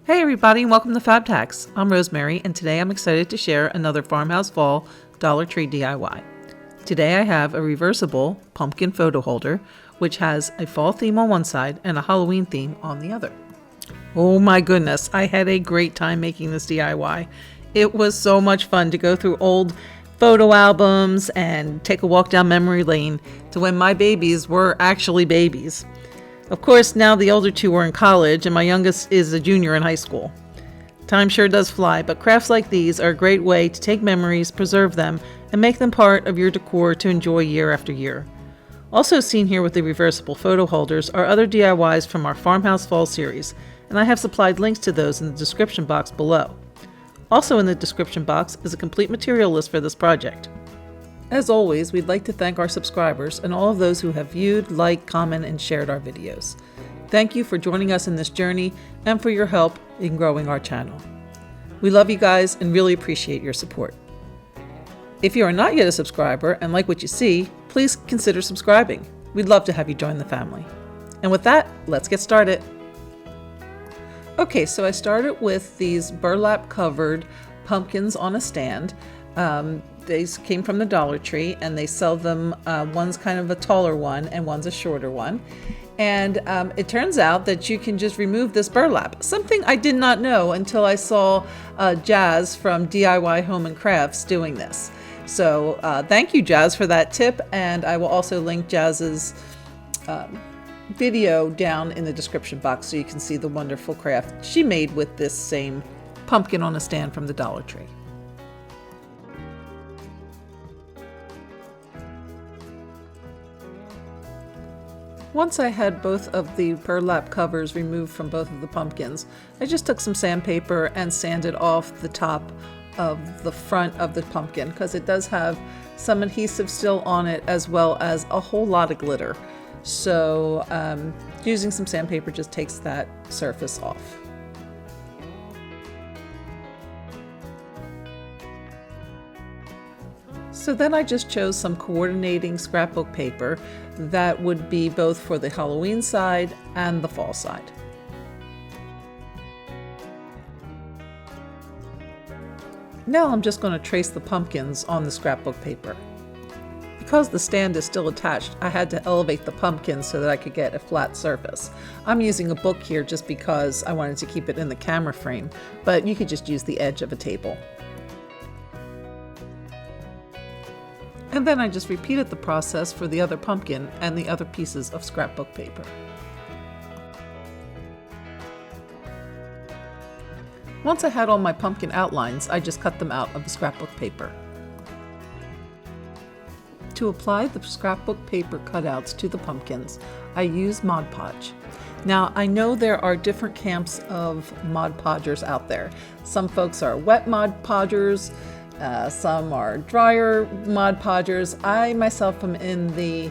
Hey everybody, and welcome to FabTax. I'm Rosemary, and today I'm excited to share another Farmhouse Fall Dollar Tree DIY. Today I have a reversible pumpkin photo holder, which has a fall theme on one side and a Halloween theme on the other. Oh my goodness, I had a great time making this DIY. It was so much fun to go through old photo albums and take a walk down memory lane to when my babies were actually babies. Of course, now the older two are in college and my youngest is a junior in high school. Time sure does fly, but crafts like these are a great way to take memories, preserve them, and make them part of your decor to enjoy year after year. Also seen here with the reversible photo holders are other DIYs from our Farmhouse Fall series, and I have supplied links to those in the description box below. Also in the description box is a complete material list for this project. As always, we'd like to thank our subscribers and all of those who have viewed, liked, commented, and shared our videos. Thank you for joining us in this journey and for your help in growing our channel. We love you guys and really appreciate your support. If you are not yet a subscriber and like what you see, please consider subscribing. We'd love to have you join the family. And with that, let's get started. Okay, so I started with these burlap covered pumpkins on a stand. These came from the Dollar Tree and they sell them, one's kind of a taller one and one's a shorter one. And it turns out that you can just remove this burlap, something I did not know until I saw Jaz from DIY Home and Crafts doing this. So thank you, Jaz, for that tip, and I will also link Jaz's video down in the description box so you can see the wonderful craft she made with this same pumpkin on a stand from the Dollar Tree. Once I had both of the burlap covers removed from both of the pumpkins, I just took some sandpaper and sanded off the top of the front of the pumpkin because it does have some adhesive still on it as well as a whole lot of glitter. So using some sandpaper just takes that surface off. So then I just chose some coordinating scrapbook paper that would be both for the Halloween side and the fall side. Now I'm just going to trace the pumpkins on the scrapbook paper. Because the stand is still attached, I had to elevate the pumpkins so that I could get a flat surface. I'm using a book here just because I wanted to keep it in the camera frame, but you could just use the edge of a table. And then I just repeated the process for the other pumpkin and the other pieces of scrapbook paper. Once I had all my pumpkin outlines, I just cut them out of the scrapbook paper. To apply the scrapbook paper cutouts to the pumpkins, I use Mod Podge. Now, I know there are different camps of Mod Podgers out there. Some folks are wet Mod Podgers, some are drier Mod Podgers. I myself am in the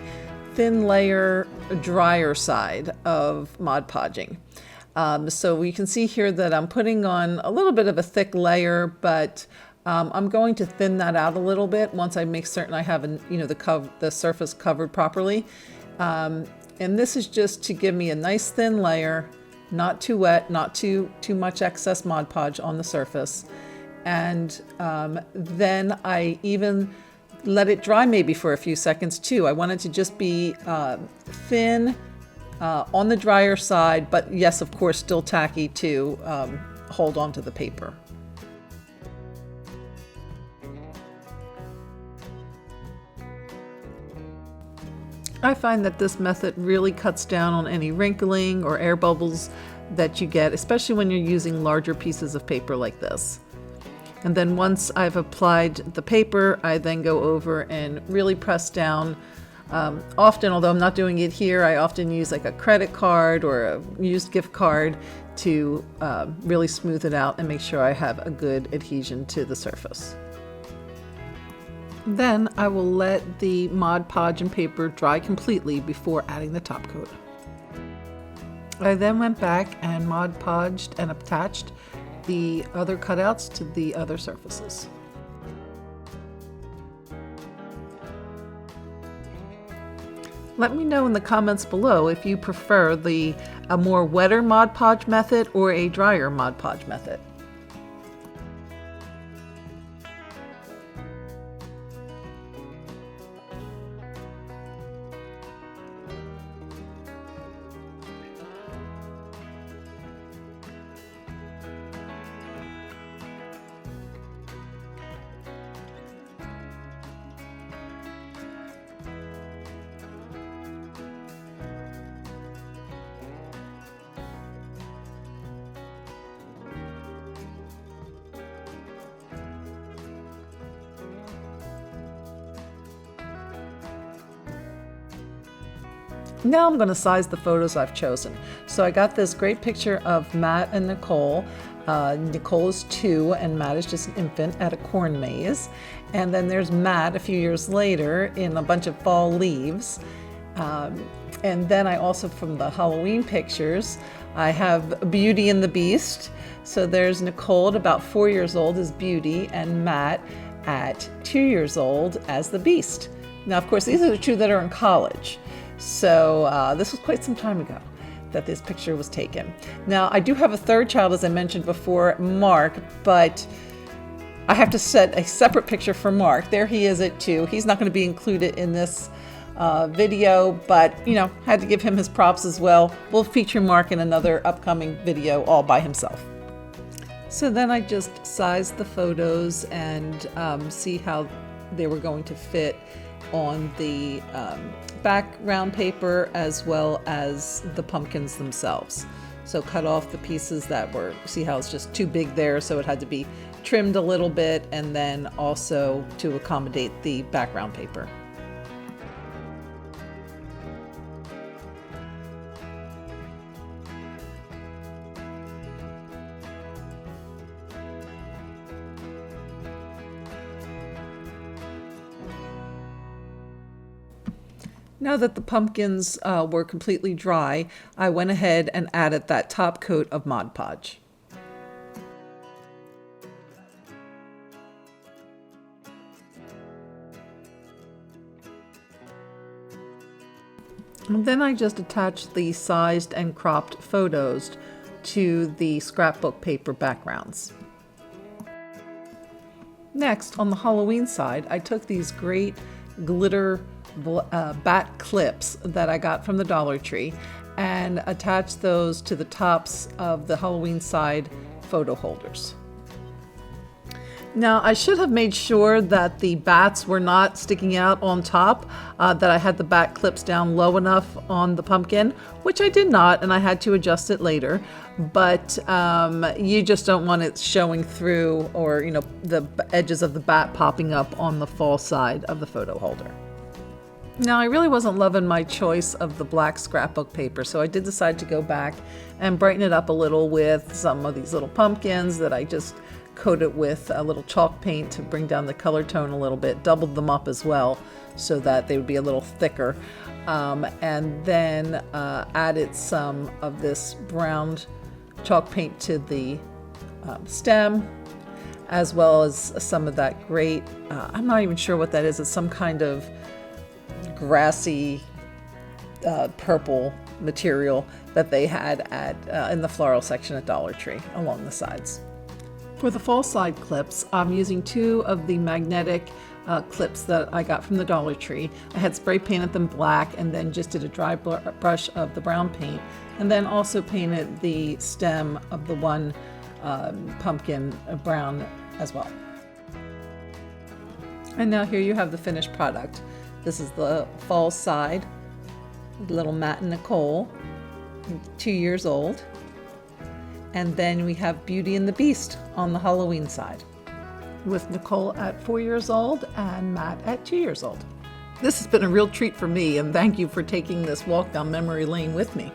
thin layer, drier side of Mod Podging. So you can see here that I'm putting on a little bit of a thick layer, but I'm going to thin that out a little bit once I make certain I have the surface covered properly. And this is just to give me a nice thin layer, not too wet, not too much excess Mod Podge on the surface. And then I even let it dry maybe for a few seconds too. I want it to just be thin on the drier side, but yes, of course, still tacky to hold onto the paper. I find that this method really cuts down on any wrinkling or air bubbles that you get, especially when you're using larger pieces of paper like this. And then once I've applied the paper, I then go over and really press down. Often, although I'm not doing it here, I often use like a credit card or a used gift card to really smooth it out and make sure I have a good adhesion to the surface. Then I will let the Mod Podge and paper dry completely before adding the top coat. I then went back and Mod Podged and attached the other cutouts to the other surfaces. Let me know in the comments below if you prefer a more wetter Mod Podge method or a drier Mod Podge method. Now I'm going to size the photos I've chosen. So I got this great picture of Matt and Nicole. Nicole is 2 and Matt is just an infant at a corn maze. And then there's Matt a few years later in a bunch of fall leaves. And then I also, from the Halloween pictures, I have Beauty and the Beast. So there's Nicole at about 4 years old as Beauty and Matt at 2 years old as the Beast. Now, of course, these are the 2 that are in college. So this was quite some time ago that this picture was taken. Now, I do have a third child, as I mentioned before, Mark, but I have to set a separate picture for Mark. There he is at 2. He's not going to be included in this video, but, you know, had to give him his props as well. We'll feature Mark in another upcoming video all by himself. So then I just sized the photos and see how they were going to fit on the background paper as well as the pumpkins themselves. So cut off the pieces that were, see how it's just too big there, so it had to be trimmed a little bit, and then also to accommodate the background paper. Now that the pumpkins were completely dry, I went ahead and added that top coat of Mod Podge. And then I just attached the sized and cropped photos to the scrapbook paper backgrounds. Next, on the Halloween side, I took these great glitter bat clips that I got from the Dollar Tree and attached those to the tops of the Halloween side photo holders. Now, I should have made sure that the bats were not sticking out on top, that I had the bat clips down low enough on the pumpkin, which I did not, and I had to adjust it later. But you just don't want it showing through, or, you know, the edges of the bat popping up on the fall side of the photo holder. Now, I really wasn't loving my choice of the black scrapbook paper, so I did decide to go back and brighten it up a little with some of these little pumpkins that I just coated with a little chalk paint to bring down the color tone a little bit, doubled them up as well so that they would be a little thicker, and then added some of this brown chalk paint to the stem, as well as some of that great, I'm not even sure what that is, it's some kind of grassy purple material that they had at in the floral section at Dollar Tree along the sides. For the fall side clips, I'm using 2 of the magnetic clips that I got from the Dollar Tree. I had spray painted them black and then just did a dry brush of the brown paint, and then also painted the stem of the one pumpkin brown as well. And now here you have the finished product. This is the fall side, little Matt and Nicole, 2 years old. And then we have Beauty and the Beast on the Halloween side, with Nicole at 4 years old and Matt at 2 years old. This has been a real treat for me, and thank you for taking this walk down memory lane with me.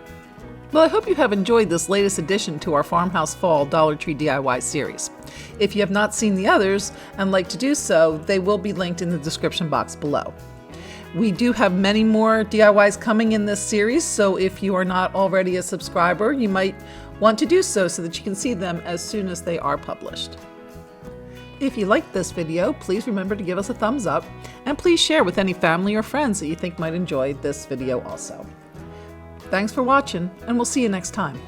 Well, I hope you have enjoyed this latest addition to our Farmhouse Fall Dollar Tree DIY series. If you have not seen the others and like to do so, they will be linked in the description box below. We do have many more DIYs coming in this series, so if you are not already a subscriber, you might want to do so that you can see them as soon as they are published. If you liked this video, please remember to give us a thumbs up, and please share with any family or friends that you think might enjoy this video also. Thanks for watching, and we'll see you next time.